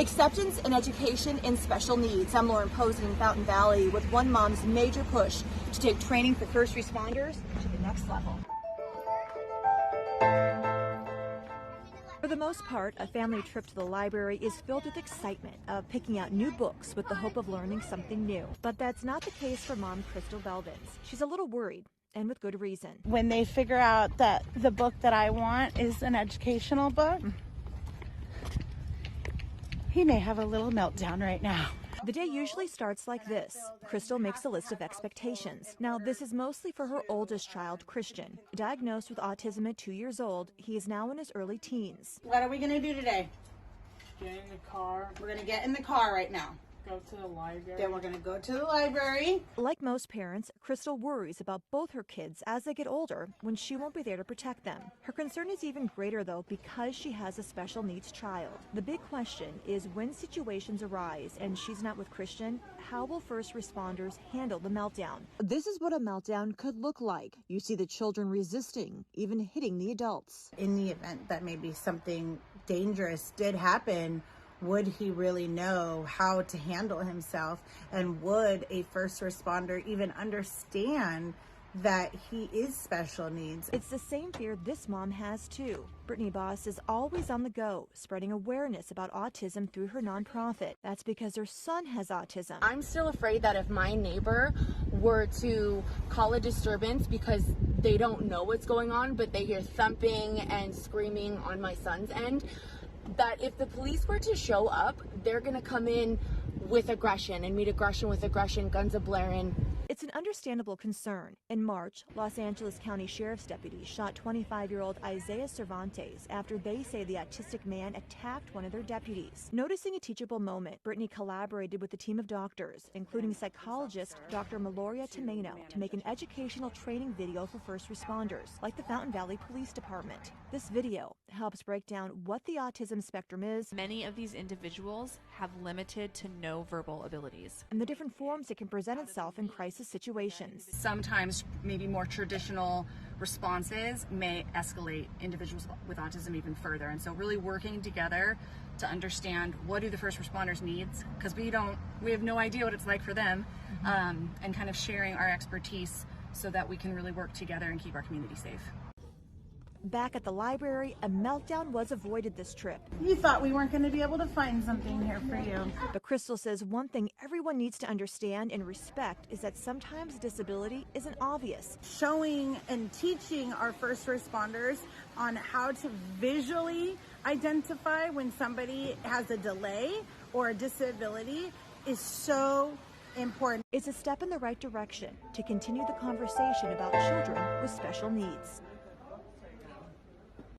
Acceptance and education in special needs. I'm Lauren Posey in Fountain Valley with one mom's major push to take training for first responders to the next level. For the most part, a family trip to the library is filled with excitement of picking out new books with the hope of learning something new. But that's not the case for mom Crystal Belvins. She's a little worried, and with good reason. When they figure out that the book that I want is an educational book, he may have a little meltdown right now. The day usually starts like this. Crystal makes a list of expectations. Now, this is mostly for her oldest child, Christian. Diagnosed with autism at 2 years old, he is now in his early teens. What are we going to do today? Get in the car. We're going to get in the car right now. Go to the library. Then we're going to go to the library. Like most parents, Crystal worries about both her kids as they get older when she won't be there to protect them. Her concern is even greater, though, because she has a special needs child. The big question is when situations arise and she's not with Christian, how will first responders handle the meltdown? This is what a meltdown could look like. You see the children resisting, even hitting the adults. In the event that maybe something dangerous did happen, would he really know how to handle himself? And would a first responder even understand that he is special needs? It's the same fear this mom has too. Brittany Boss is always on the go, spreading awareness about autism through her nonprofit. That's because her son has autism. I'm still afraid that if my neighbor were to call a disturbance because they don't know what's going on, but they hear thumping and screaming on my son's end, that if the police were to show up, they're going to come in with aggression and meet aggression with aggression, guns a-blaring. It's an understandable concern. In March, Los Angeles County Sheriff's deputies shot 25-year-old Isaiah Cervantes after they say the autistic man attacked one of their deputies. Noticing a teachable moment, Brittany collaborated with a team of doctors, including psychologist Dr. Meloria Tomeno, to make an educational training video for first responders, like the Fountain Valley Police Department. This video helps break down what the autism spectrum is. Many of these individuals have limited to no verbal abilities, And the different forms it can present itself in crisis situations. Sometimes maybe more traditional responses may escalate individuals with autism even further. And so really working together to understand what do the first responders needs, because we have no idea what it's like for them, and kind of sharing our expertise so that we can really work together and keep our community safe. Back at the library, a meltdown was avoided this trip. You thought we weren't going to be able to find something here for you. But Crystal says one thing everyone needs to understand and respect is that sometimes disability isn't obvious. Showing and teaching our first responders on how to visually identify when somebody has a delay or a disability is so important. It's a step in the right direction to continue the conversation about children with special needs.